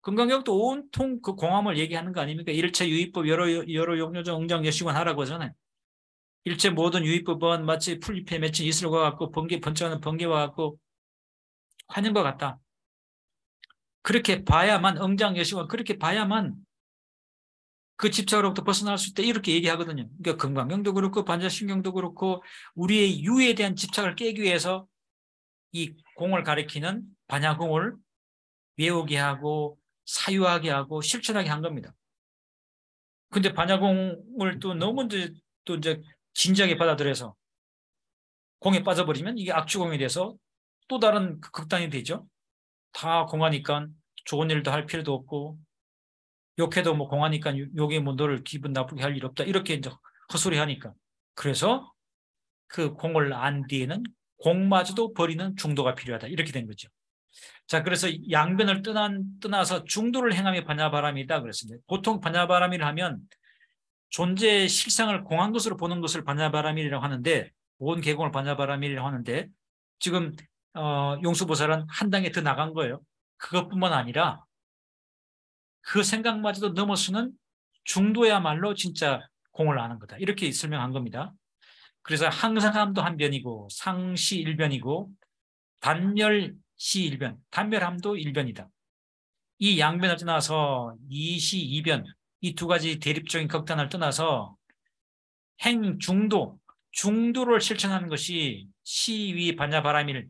Speaker 1: 건강경도 온통 그 공함을 얘기하는 거 아닙니까? 일체 유의법 여러 용료정 응장 여시관 하라고 하잖아요. 일체 모든 유의법은 마치 풀잎에 맺힌 이슬과 같고 번쩍하는 번개와 같고 환영과 같다. 그렇게 봐야만, 응장 여시관 그렇게 봐야만 그 집착으로부터 벗어날 수 있다, 이렇게 얘기하거든요. 그러니까 건강경도 그렇고 반야신경도 그렇고 우리의 유에 대한 집착을 깨기 위해서 이 공을 가리키는 반야공을 외우게 하고 사유하게 하고 실천하게 한 겁니다. 근데 반야공을 또 너무 이제 진지하게 받아들여서 공에 빠져버리면 이게 악취공이 돼서 또 다른 극단이 되죠. 다 공하니까 좋은 일도 할 필요도 없고, 욕해도 뭐 공하니까 욕이 뭐 너를 기분 나쁘게 할 일 없다, 이렇게 이제 헛소리 하니까. 그래서 그 공을 안 뒤에는 공마저도 버리는 중도가 필요하다, 이렇게 된 거죠. 자, 그래서 양변을 떠나서 중도를 행함이 반야바람이다 그랬습니다. 보통 반야바람이를 하면 존재의 실상을 공한 것으로 보는 것을 반야바람이라고 하는데, 온 개공을 반야바람이라고 하는데, 지금 용수보살은 한 단계 더 나간 거예요. 그것뿐만 아니라 그 생각마저도 넘어서는 중도야말로 진짜 공을 아는 거다, 이렇게 설명한 겁니다. 그래서 항상함도 한 변이고 상시 일변이고 단멸시 일변, 단멸함도 일변이다. 이 양변을 떠나서 이시 이변, 이 두 가지 대립적인 극단을 떠나서 행중도, 중도를 실천하는 것이 시위 반야바라밀,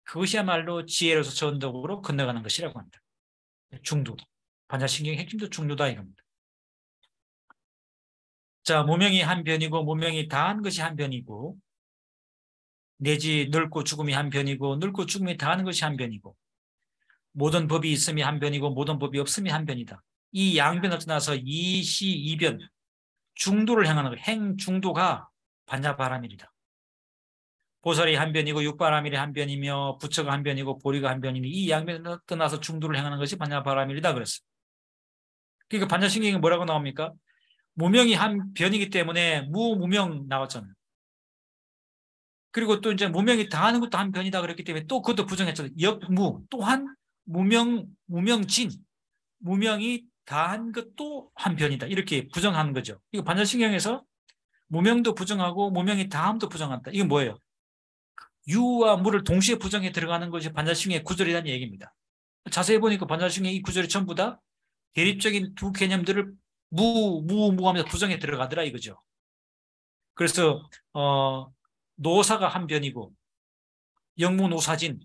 Speaker 1: 그것이야말로 지혜로서 전덕으로 건너가는 것이라고 합니다. 중도, 반야신경의 핵심도 중도다 이겁니다. 자, 무명이 한 변이고 무명이 다한 것이 한 변이고, 내지 늙고 죽음이 한 변이고 늙고 죽음이 다한 것이 한 변이고, 모든 법이 있음이 한 변이고 모든 법이 없음이 한 변이다. 이 양변을 떠나서 이시 이변, 중도를 행하는 것, 행중도가 반야바라밀이다. 보살이 한 변이고 육바라밀이 한 변이며 부처가 한 변이고 보리가 한 변이니 이 양변을 떠나서 중도를 행하는 것이 반야바라밀이다 그랬어요. 그러니까 반야신경이 뭐라고 나옵니까? 무명이 한 변이기 때문에 무무명 나왔잖아요. 그리고 또 이제 무명이 다하는 것도 한 변이다 그랬기 때문에 또 그것도 부정했잖아요. 역무 또한 무명진, 무명이 다한 것도 한 변이다, 이렇게 부정하는 거죠. 이거 반야신경에서 무명도 부정하고 무명이 다함도 부정한다. 이건 뭐예요? 유와 무를 동시에 부정해 들어가는 것이 반야신경의 구절이라는 얘기입니다. 자세히 보니까 반야신경의 이 구절이 전부 다 대립적인 두 개념들을 무하면서 부정해 들어가더라 이거죠. 그래서 노사가 한 변이고 영무노사진,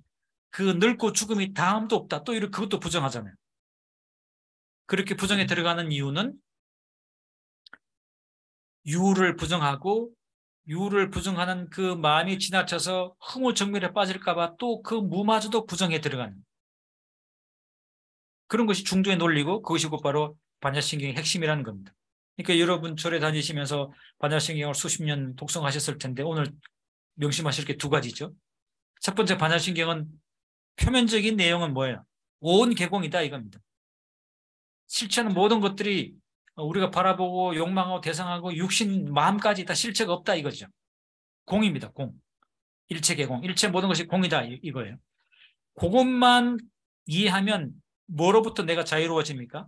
Speaker 1: 그 늙고 죽음이 다함도 없다, 또 이렇게 그것도 부정하잖아요. 그렇게 부정해 들어가는 이유는 유를 부정하고 유를 부정하는 그 마음이 지나쳐서 흥오정멸에 빠질까봐 또 그 무마저도 부정해 들어가는 그런 것이 중도의 논리고, 그것이 곧바로 반야신경의 핵심이라는 겁니다. 그러니까 여러분 절에 다니시면서 반야신경을 수십 년 독성하셨을 텐데 오늘 명심하실 게 두 가지죠. 첫 번째, 반야신경은 표면적인 내용은 뭐예요? 온 개공이다 이겁니다. 실체는 모든 것들이 우리가 바라보고 욕망하고 대상하고 육신 마음까지 다 실체가 없다 이거죠. 공입니다. 공. 일체 개공. 일체 모든 것이 공이다 이거예요. 그것만 이해하면 뭐로부터 내가 자유로워집니까?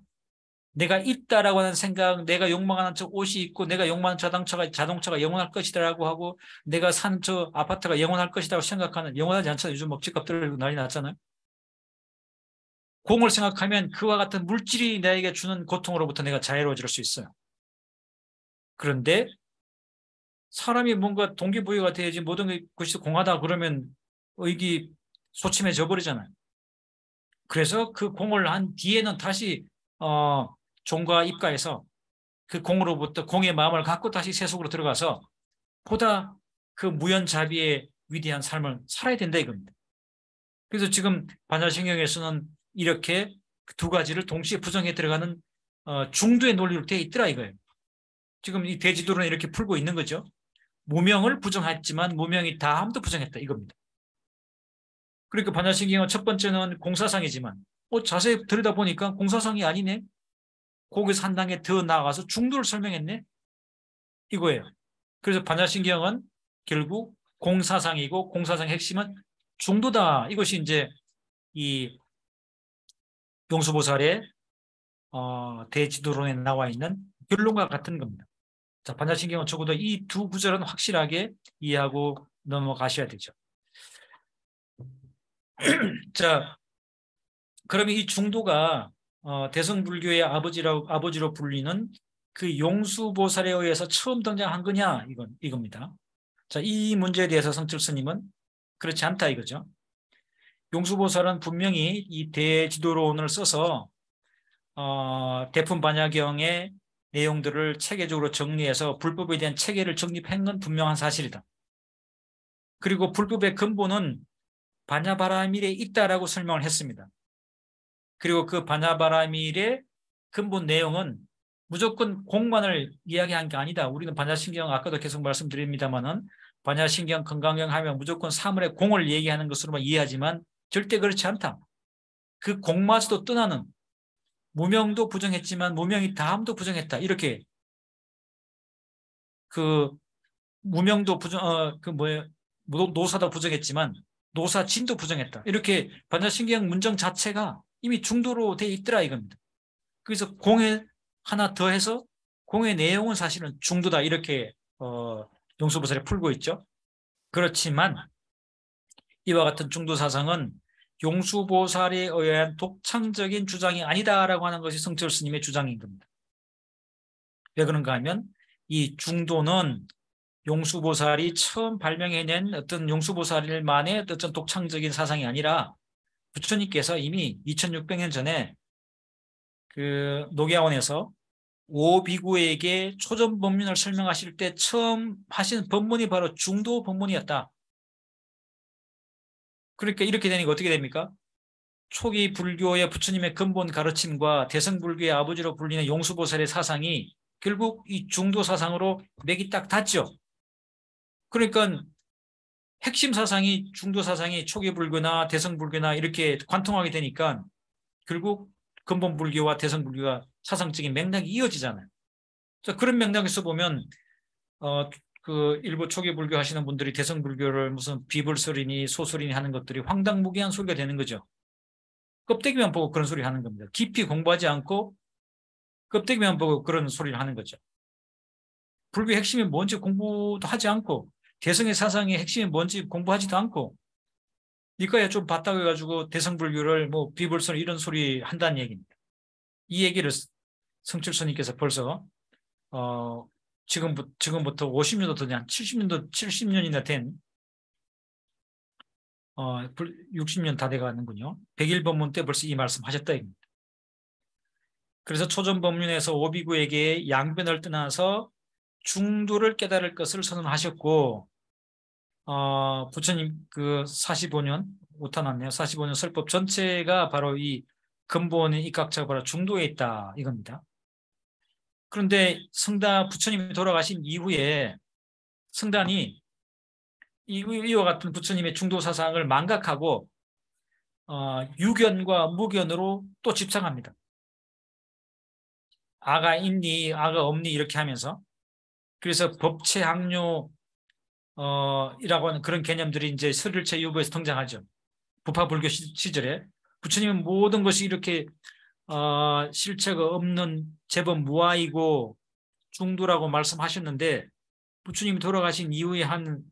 Speaker 1: 내가 있다라고 하는 생각, 내가 욕망하는 저 옷이 있고 내가 욕망하는 자동차가 영원할 것이다라고 하고 내가 사는 저 아파트가 영원할 것이라고 생각하는, 영원하지 않잖아요. 요즘 막 집값 떨어지고 난리 났잖아요. 공을 생각하면 그와 같은 물질이 나에게 주는 고통으로부터 내가 자유로워질 수 있어요. 그런데 사람이 뭔가 동기부여가 돼야지 모든 것이 공하다 그러면 의기소침해져 버리잖아요. 그래서 그 공을 한 뒤에는 다시 종과 입가해서 그 공으로부터 공의 마음을 갖고 다시 세속으로 들어가서 보다 그 무연자비의 위대한 삶을 살아야 된다 이겁니다. 그래서 지금 반야신경에서는 이렇게 두 가지를 동시에 부정해 들어가는 중도의 논리로 되어 있더라 이거예요. 지금 이 대지도론에 이렇게 풀고 있는 거죠. 무명을 부정했지만 무명이 다함도 부정했다 이겁니다. 그러니까 반야신경은 첫 번째는 공사상이지만 자세히 들여다보니까 공사상이 아니네. 거기서 한 단계 더 나아가서 중도를 설명했네. 이거예요. 그래서 반야신경은 결국 공사상이고 공사상의 핵심은 중도다. 이것이 이제 이 용수보살의 대지도론에 나와 있는 결론과 같은 겁니다. 자, 반야신경은 적어도 이 두 구절은 확실하게 이해하고 넘어가셔야 되죠. 자, 그러면 이 중도가 대승불교의 아버지로 불리는 그 용수보살에 의해서 처음 등장한 거냐 이겁니다. 자, 이 문제에 대해서 성철 스님은 그렇지 않다 이거죠. 용수보살은 분명히 이 대지도론을 써서 대품반야경의 내용들을 체계적으로 정리해서 불법에 대한 체계를 정립한 건 분명한 사실이다. 그리고 불법의 근본은 반야바라밀에 있다라고 설명을 했습니다. 그리고 그 반야바라밀의 근본 내용은 무조건 공만을 이야기한 게 아니다. 우리는 반야신경 아까도 계속 말씀드립니다만은 반야신경 건강경 하면 무조건 사물의 공을 얘기하는 것으로만 이해하지만 절대 그렇지 않다. 그 공마저도 떠나는 무명도 부정했지만 무명이 다함도 부정했다. 이렇게 그 무명도 노사도 부정했지만 노사진도 부정했다. 이렇게 반야신경 문장 자체가 이미 중도로 돼 있더라 이겁니다. 그래서 공에 하나 더해서 공의 내용은 사실은 중도다 이렇게 용수보살이 풀고 있죠. 그렇지만 이와 같은 중도 사상은 용수보살에 의한 독창적인 주장이 아니다라고 하는 것이 성철 스님의 주장인 겁니다. 왜 그런가 하면 이 중도는 용수보살이 처음 발명해낸 어떤 용수보살만의 어떤 독창적인 사상이 아니라 부처님께서 이미 2600년 전에 그 녹야원에서 오비구에게 초전법문을 설명하실 때 처음 하신 법문이 바로 중도 법문이었다. 그러니까 이렇게 되니까 어떻게 됩니까? 초기 불교의 부처님의 근본 가르침과 대승불교의 아버지로 불리는 용수보살의 사상이 결국 이 중도 사상으로 맥이 딱 닿죠. 그러니까 핵심 사상이 중도 사상이 초기 불교나 대승불교나 이렇게 관통하게 되니까 결국 근본 불교와 대승불교가 사상적인 맥락이 이어지잖아요. 그런 맥락에서 보면 그 일부 초기 불교 하시는 분들이 대승불교를 무슨 비불설이니 소설이니 하는 것들이 황당무계한 소리가 되는 거죠. 껍데기만 보고 그런 소리 하는 겁니다. 깊이 공부하지 않고 껍데기만 보고 그런 소리를 하는 거죠. 불교의 핵심이 뭔지 공부도 하지 않고 대승의 사상의 핵심이 뭔지 공부하지도 않고 이거야 좀 봤다고 해가지고 대승불교를 뭐 비불설 이런 소리 한다는 얘기입니다. 이 얘기를 성철 스님께서 벌써 지금부터 50년도 더 한 70년이나 된 60년 다 돼가는군요. 100일 법문 때 벌써 이 말씀 하셨다 입니다. 그래서 초전법륜에서 오비구에게 양변을 떠나서 중도를 깨달을 것을 선언하셨고 부처님 그 45년 오타났네요. 45년 설법 전체가 바로 이 근본의 입각처가 바로 중도에 있다 이겁니다. 그런데 부처님이 돌아가신 이후에 성단이 이와 같은 부처님의 중도 사상을 망각하고 유견과 무견으로 또 집착합니다. 아가 있니 아가 없니 이렇게 하면서 그래서 법체학료 이라고 하는 그런 개념들이 이제 설일체 유부에서 등장하죠. 부파불교 시절에 부처님은 모든 것이 이렇게 실체가 없는 제법 무아이고 중도라고 말씀하셨는데 부처님이 돌아가신 이후에 한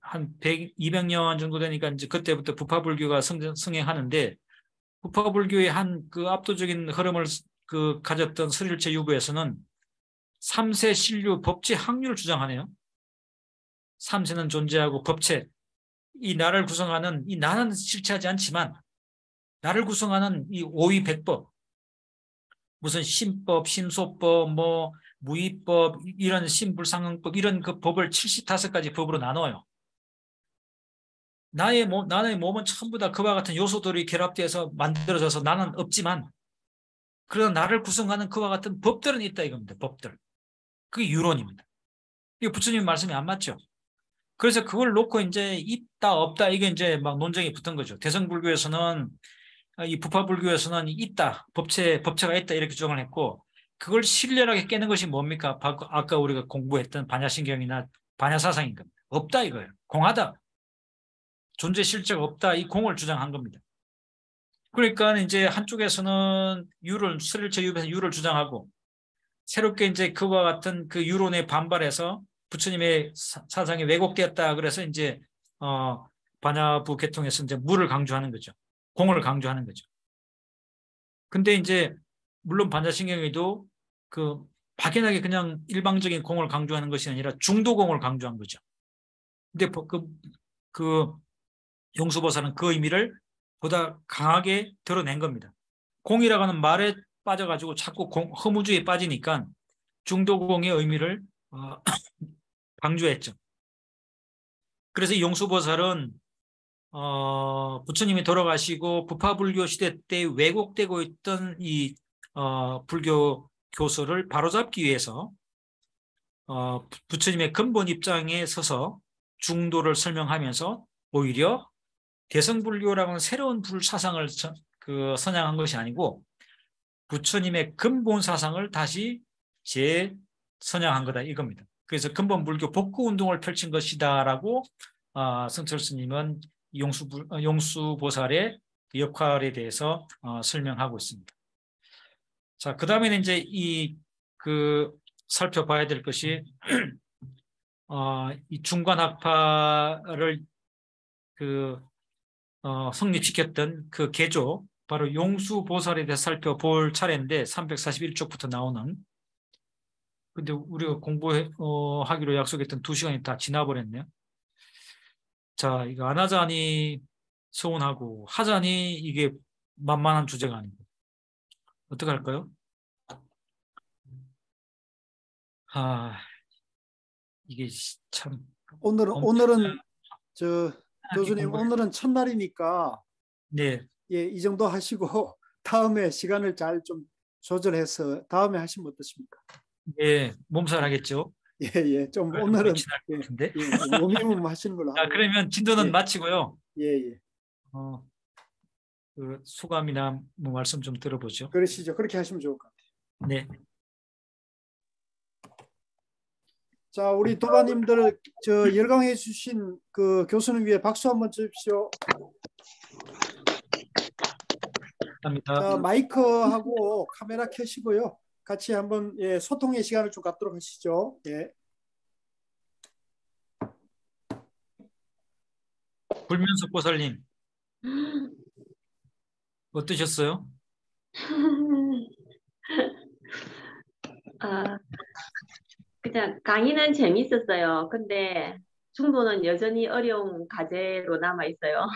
Speaker 1: 100, 200년 정도 되니까 이제 그때부터 부파불교가 성행하는데 부파불교의 한 그 압도적인 흐름을 그 가졌던 설일체 유부에서는 3세 신류 법체 학류를 주장하네요. 3세는 존재하고 법체 이 나를 구성하는 이 나는 실체하지 않지만 나를 구성하는 이 오의백법 무슨 심법, 심소법, 뭐 무의법 이런 신불상응법 이런 그 법을 75가지 법으로 나눠요. 나의 몸은 전부 다 그와 같은 요소들이 결합돼서 만들어져서 나는 없지만, 그러나 나를 구성하는 그와 같은 법들은 있다 이겁니다. 법들. 그게 유론입니다. 이게 부처님 말씀이 안 맞죠. 그래서 그걸 놓고 이제 있다 없다 이게 이제 막 논쟁이 붙은 거죠. 대승불교에서는, 이 부파불교에서는 있다, 법체가 있다 이렇게 주장을 했고, 그걸 신랄하게 깨는 것이 뭡니까? 아까 우리가 공부했던 반야신경이나 반야사상인 겁니다. 없다 이거예요. 공하다. 존재 실체가 없다. 이 공을 주장한 겁니다. 그러니까 이제 한쪽에서는 스릴체 유에서 유를 주장하고, 새롭게 이제 그와 같은 그 유론에 반발해서 부처님의 사상이 왜곡되었다. 그래서 이제 반야부 계통에서 이제 무를 강조하는 거죠. 공을 강조하는 거죠. 근데 이제 물론 반야신경에도 그 막연하게 그냥 일방적인 공을 강조하는 것이 아니라 중도공을 강조한 거죠. 근데 그 용수보살은 그 의미를 보다 강하게 드러낸 겁니다. 공이라고 하는 말에 빠져가지고 자꾸 허무주의에 빠지니까 중도공의 의미를 강조했죠. 그래서 이 용수보살은 부처님이 돌아가시고 부파불교 시대 때 왜곡되고 있던 이 불교 교서를 바로잡기 위해서 부처님의 근본 입장에 서서 중도를 설명하면서 오히려 대승불교라고는 새로운 불사상을 선양한 것이 아니고 부처님의 근본 사상을 다시 재선양한 거다 이겁니다. 그래서 근본 불교 복구 운동을 펼친 것이다라고 성철 스님은 용수보살의 역할에 대해서 설명하고 있습니다. 자, 그 다음에는 이제 살펴봐야 될 것이 이 중관학파를 성립시켰던 그 개조, 바로 용수보살에 대해서 살펴볼 차례인데 341쪽부터 나오는. 근데 우리가 공부하기로 약속했던 2시간이 다 지나버렸네요. 자, 이거 안 하자니 서운하고 하자니 이게 만만한 주제가 아니고 어떻게 할까요? 이게 참
Speaker 2: 오늘은 저 교수님
Speaker 1: 공부를...
Speaker 2: 오늘은 첫날이니까
Speaker 1: 네.
Speaker 2: 예, 이 정도 하시고 다음에 시간을 잘 좀 조절해서 다음에 하시면 어떻습니까?
Speaker 1: 예, 몸살하겠죠.
Speaker 2: 예, 예, 좀 오늘은 예,
Speaker 1: 같은데.
Speaker 2: 예, 몸이몸 하시는 걸로
Speaker 1: 자,
Speaker 2: 하고.
Speaker 1: 그러면 진도는
Speaker 2: 예,
Speaker 1: 마치고요.
Speaker 2: 예, 예.
Speaker 1: 그 소감이나 뭐 말씀 좀 들어보죠.
Speaker 2: 그러시죠. 그렇게 하시면 좋을 것 같아요.
Speaker 1: 네.
Speaker 2: 자, 우리 도바님들 열강해 주신 그 교수님 위해 박수 한번 주십시오.
Speaker 1: 감사합니다.
Speaker 2: 자, 마이크하고 카메라 켜시고요. 같이 한번 예, 소통의 시간을 좀 갖도록 하시죠. 예.
Speaker 1: 불면석 보살님 어떠셨어요?
Speaker 3: 그냥 강의는 재밌었어요. 근데 중도는 여전히 어려운 과제로 남아 있어요.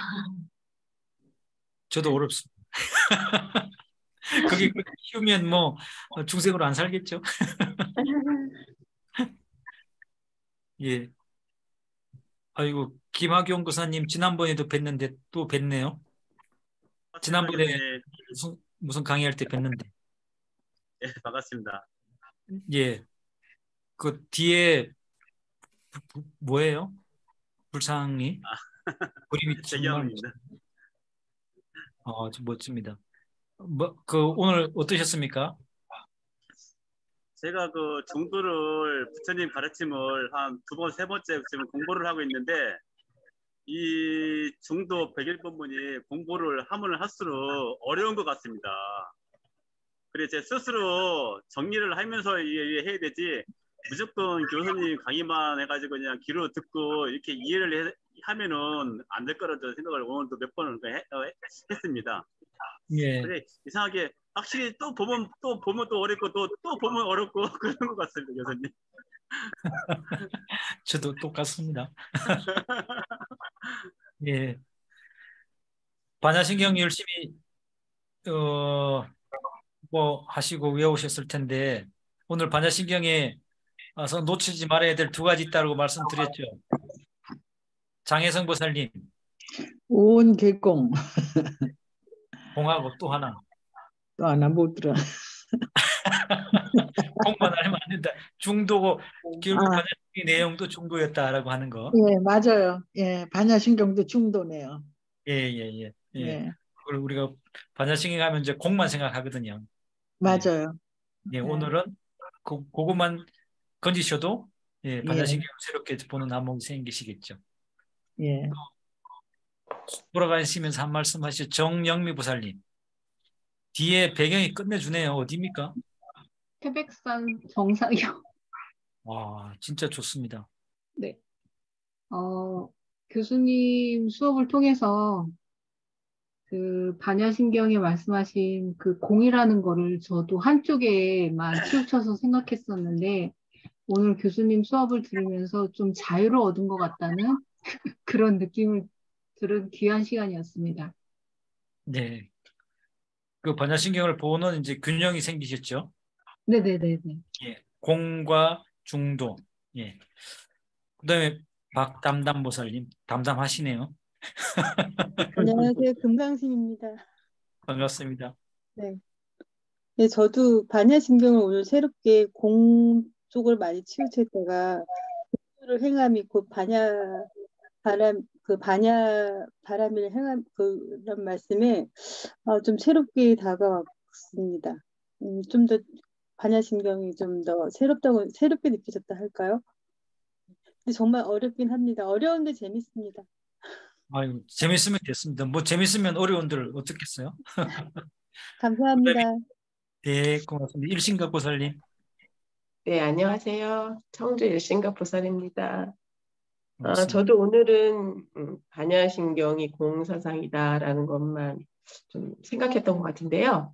Speaker 1: 저도 어렵습니다. 그게 쉬우면 뭐 중생으로 안 살겠죠. 예. 아이고, 김학용 교사님 지난번에도 뵀는데 또 뵀네요. 지난번에 무슨 강의할 때 뵀는데.
Speaker 4: 예, 반갑습니다.
Speaker 1: 예. 그 뒤에 뭐예요? 불상이? 그림이 정말 좀 멋집니다. 오늘 어떠셨습니까?
Speaker 4: 제가 그 중도를 부처님 가르침을 한 2번, 3번째 지금 공부를 하고 있는데 이 중도 101법문이 공부를 하면 할수록 어려운 것 같습니다. 그래서 제 스스로 정리를 하면서 해야 되지 무조건 교수님 강의만 해가지고 그냥 귀로 듣고 이렇게 이해를 하면은 안 될 거라고 생각을 오늘도 몇 번을 했습니다.
Speaker 1: 예.
Speaker 4: 그래 이상하게 확실히 또 보면 또 어렵고 또 보면 어렵고 그런 것 같습니다, 교수님.
Speaker 1: 저도 똑같습니다. 예. 반야신경 열심히 뭐 하시고 외우셨을 텐데 오늘 반야신경에 놓치지 말아야 될 2가지 있다고 말씀드렸죠. 장혜성 보살님,
Speaker 5: 온 개공.
Speaker 1: 공하고 또 하나.
Speaker 5: 또 하나 못 들어.
Speaker 1: 공만 알면 안 된다. 중도고 결국
Speaker 5: 아,
Speaker 1: 반야신경의 내용도 중도였다라고 하는 거.
Speaker 5: 예, 맞아요. 예, 반야신경도 중도네요.
Speaker 1: 예, 예, 예, 예.
Speaker 5: 예,
Speaker 1: 그걸 우리가 반야신경 하면 이제 공만 생각하거든요. 예,
Speaker 5: 맞아요.
Speaker 1: 예,
Speaker 5: 예,
Speaker 1: 오늘은 그것만 건지셔도 예,
Speaker 5: 예,
Speaker 1: 반야신경 새롭게 보는 안목이 생기시겠죠.
Speaker 5: 예.
Speaker 1: 돌아가시면서 한 말씀 하시죠. 정영미 부살님. 뒤에 배경이 끝내주네요. 어디입니까?
Speaker 6: 태백산 정상이요.
Speaker 1: 와, 진짜 좋습니다.
Speaker 6: 네. 교수님 수업을 통해서 그 반야신경에 말씀하신 그 공이라는 거를 저도 한쪽에만 치우쳐서 생각했었는데 오늘 교수님 수업을 들으면서 좀 자유를 얻은 것 같다는 그런 느낌을 들은 귀한 시간이었습니다.
Speaker 1: 네. 그 반야신경을 보는 이제 균형이 생기셨죠.
Speaker 6: 네네네네.
Speaker 1: 예. 공과 중도. 예. 그다음에 박담담보살님 담담하시네요.
Speaker 7: 안녕하세요. 금강심입니다.
Speaker 1: 반갑습니다.
Speaker 7: 네. 네, 저도 반야신경을 오늘 새롭게 공 쪽을 많이 치우쳤다가 공부를 행함이 곧 반야 바람일 행함 그런 말씀에 좀 새롭게 다가왔습니다. 좀 더 반야신경이 좀 더 새롭게 느껴졌다 할까요? 근데 정말 어렵긴 합니다. 어려운데 재밌습니다.
Speaker 1: 아유, 재밌으면 됐습니다. 뭐 재밌으면 어려운들 어떻겠어요?
Speaker 7: 감사합니다.
Speaker 1: 네, 고맙습니다. 일신각보살님.
Speaker 8: 네, 안녕하세요. 청주 일신각 보살입니다.
Speaker 1: 반갑습니다.
Speaker 8: 저도 오늘은 반야신경이 공사상이다라는 것만 좀 생각했던 것 같은데요.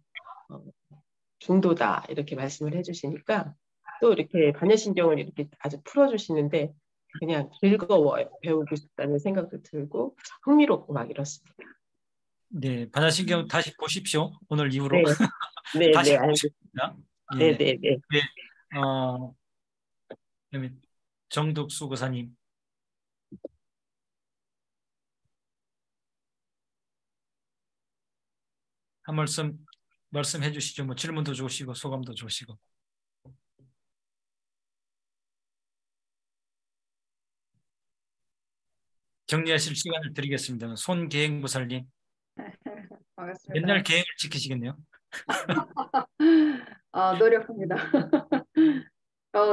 Speaker 8: 중도다 이렇게 말씀을 해주시니까 또 이렇게 반야신경을 이렇게 아주 풀어주시는데 그냥 즐거워요. 배우고 싶다는 생각도 들고 흥미롭고 막 이렇습니다.
Speaker 1: 네, 반야신경 다시 보십시오. 오늘 이후로
Speaker 8: 네, 네,
Speaker 1: 다시
Speaker 8: 네,
Speaker 1: 보십니다.
Speaker 8: 네,
Speaker 1: 예.
Speaker 8: 네, 네.
Speaker 1: 네. 그다음에 정덕수 고사님. 한 말씀해 주시죠. 뭐 질문도 좋으시고 소감도 좋으시고. 정리하실 시간을 드리겠습니다. 손계행보살님.
Speaker 6: 반갑습니다.
Speaker 1: 옛날 계획을 지키시겠네요.
Speaker 6: 노력합니다.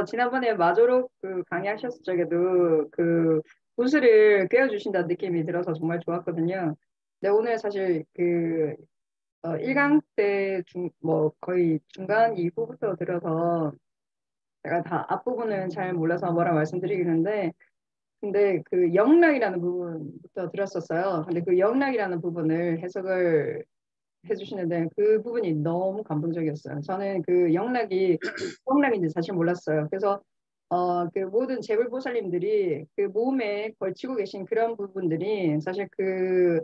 Speaker 6: 지난번에 마조록 그 강의하셨을 적에도 그 구슬을 꿰어주신다는 느낌이 들어서 정말 좋았거든요. 근데 오늘 사실 그 1강 때 뭐 거의 중간 이후부터 들어서 제가 다 앞부분은 잘 몰라서 뭐라 말씀드리겠는데 근데 그 영락이라는 부분부터 들었었어요. 근데 그 영락이라는 부분을 해석을 해주시는데 그 부분이 너무 감동적이었어요. 저는 그 영락인지 사실 몰랐어요. 그래서 그 모든 재불보살님들이 그 몸에 걸치고 계신 그런 부분들이 사실 그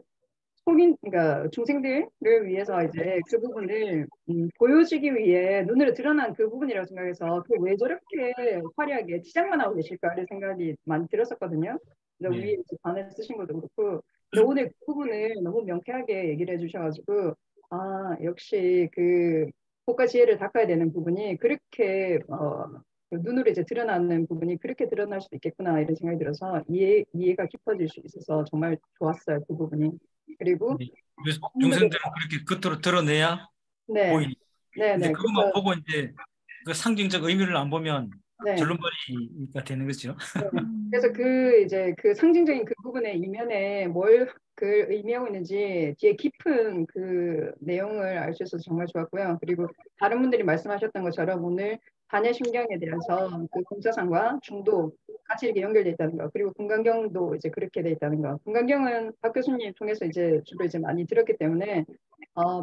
Speaker 6: 그러니까 중생들을 위해서 이제 그 부분을 보여주기 위해 눈으로 드러난 그 부분이라고 생각해서 그 왜 저렇게 화려하게 치장만 하고 계실까 이런 생각이 많이 들었었거든요. 근데
Speaker 1: 네.
Speaker 6: 위에 이제 반을 쓰신 것도 그렇고 근데 오늘 그 부분을 너무 명쾌하게 얘기를 해주셔가지고 역시 그 복과 지혜를 닦아야 되는 부분이 그렇게 그 눈으로 이제 드러나는 부분이 그렇게 드러날 수도 있겠구나 이런 생각이 들어서 이해가 깊어질 수 있어서 정말 좋았어요 그 부분이. 그리고
Speaker 1: 네. 중생들은 그렇게 겉으로 드러내야
Speaker 6: 네,
Speaker 1: 보이니.
Speaker 6: 네,
Speaker 1: 근데
Speaker 6: 네.
Speaker 1: 그것만 보고 이제 그 상징적 의미를 안 보면
Speaker 6: 네.
Speaker 1: 결론벌이가 되는 거죠.
Speaker 6: 네. 그래서 이제 그 상징적인 그 부분의 이면에 뭘 그 의미하고 있는지 뒤에 깊은 그 내용을 알 수 있어서 정말 좋았고요. 그리고 다른 분들이 말씀하셨던 것처럼 오늘 반야신경에 대해서 그 공사상과 중도 같이 이렇게 연결되어 있다는 거. 그리고 금강경도 이제 그렇게 되어 있다는 거. 금강경은 박 교수님 통해서 이제 주로 이제 많이 들었기 때문에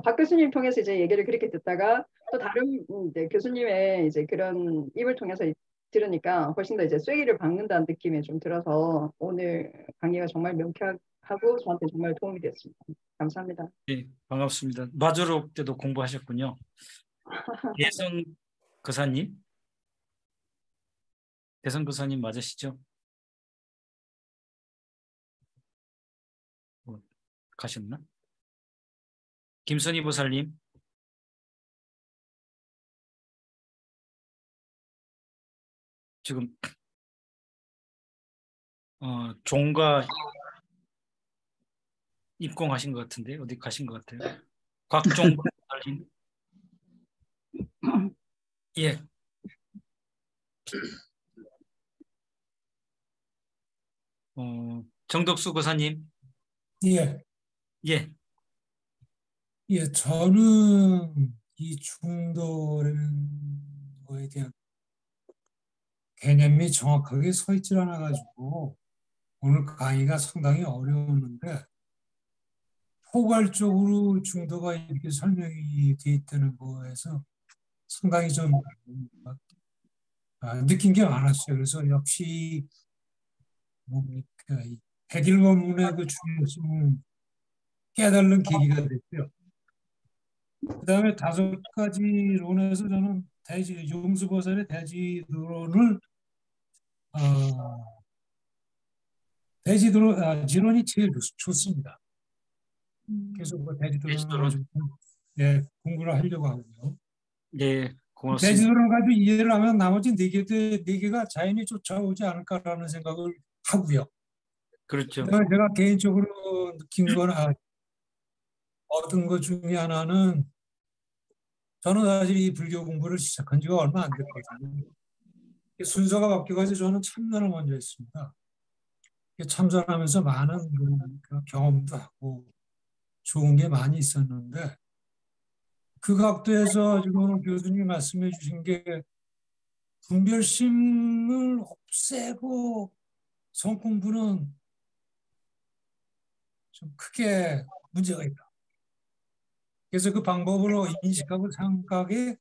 Speaker 6: 박 교수님 통해서 이제 얘기를 그렇게 듣다가 또 다른 이제 교수님의 이제 그런 입을 통해서 들으니까 훨씬 더 이제 쐐기를 박는다는 느낌이 좀 들어서 오늘 강의가 정말 명쾌하고 저한테 정말 도움이 됐습니다. 감사합니다.
Speaker 1: 네, 반갑습니다. 마조록 때도 공부하셨군요. 대성 거사님. 대성 거사님 맞으시죠? 가셨나? 김선희 보살님. 지금 종가 입공하신 것 같은데 어디 가신 것 같아요. 곽종 보살님. 예. 정덕수 고사님.
Speaker 9: 예,
Speaker 1: 예.
Speaker 9: 예, 저는 이 중도라는 거에 대한 개념이 정확하게 서 있질 않아가지고 오늘 강의가 상당히 어려웠는데 포괄적으로 중도가 이렇게 설명이 돼 있다는 거에서 상당히 좀 느낀 게 많았어요. 그래서 역시 뭡니까 이 백일법문의 그 중요성을 깨달는 계기가 됐고요. 그다음에 5가지론에서 저는 용수보살의 대지도론을 지론이 제일 좋습니다. 그래서 그 대지도론을 가지고 공부를 하려고 하고요.
Speaker 1: 네, 고맙습니다.
Speaker 9: 대지도론을 가지고 이해를 하면 나머지 4개가 자연히 쫓아오지 않을까라는 생각을 하고요.
Speaker 1: 그렇죠.
Speaker 9: 그다음에 제가 개인적으로 느낀 거나 얻은 것 중에 하나는 저는 사실 이 불교 공부를 시작한 지가 얼마 안 됐거든요. 순서가 바뀌어가지고 저는 참선을 먼저 했습니다. 참선하면서 많은 경험도 하고 좋은 게 많이 있었는데 그 각도에서 지금 오늘 교수님이 말씀해 주신 게 분별심을 없애고 성공부는 좀 크게 문제가 있다. 그래서 그 방법으로 인식하고 생각에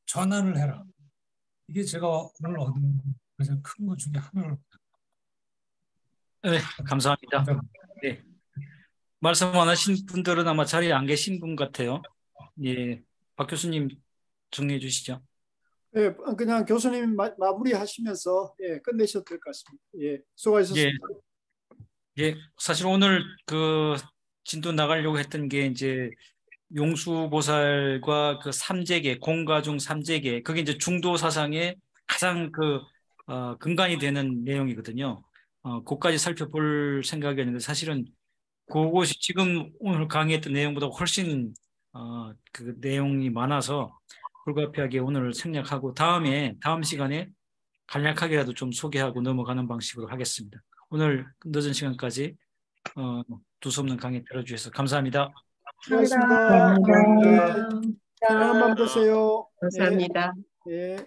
Speaker 9: 전환을 해라. 이게 제가 오늘 얻은 가장 큰 것 중에 하나로.
Speaker 1: 네, 감사합니다. 네. 말씀 안 하신 분들은 아마 자리에 안 계신 분 같아요. 예, 박 교수님 정리해 주시죠.
Speaker 2: 예, 그냥 교수님 마무리하시면서 끝내셔도 될 것 같습니다. 예, 수고하셨습니다.
Speaker 1: 예, 사실 오늘 그 진도 나가려고 했던 게 이제 용수보살과 그 삼재계, 공가중 삼재계, 그게 이제 중도 사상의 가장 근간이 되는 내용이거든요. 그것까지 살펴볼 생각이었는데 사실은 그것이 지금 오늘 강의했던 내용보다 훨씬 그 내용이 많아서 불가피하게 오늘 생략하고 다음 시간에 간략하게라도 좀 소개하고 넘어가는 방식으로 하겠습니다. 오늘 늦은 시간까지 두서없는 강의 들어주셔서 감사합니다.
Speaker 2: 수고하셨습니다.
Speaker 8: 감사합니다.
Speaker 2: 편안한 밤 되세요.
Speaker 8: 감사합니다.
Speaker 2: 예.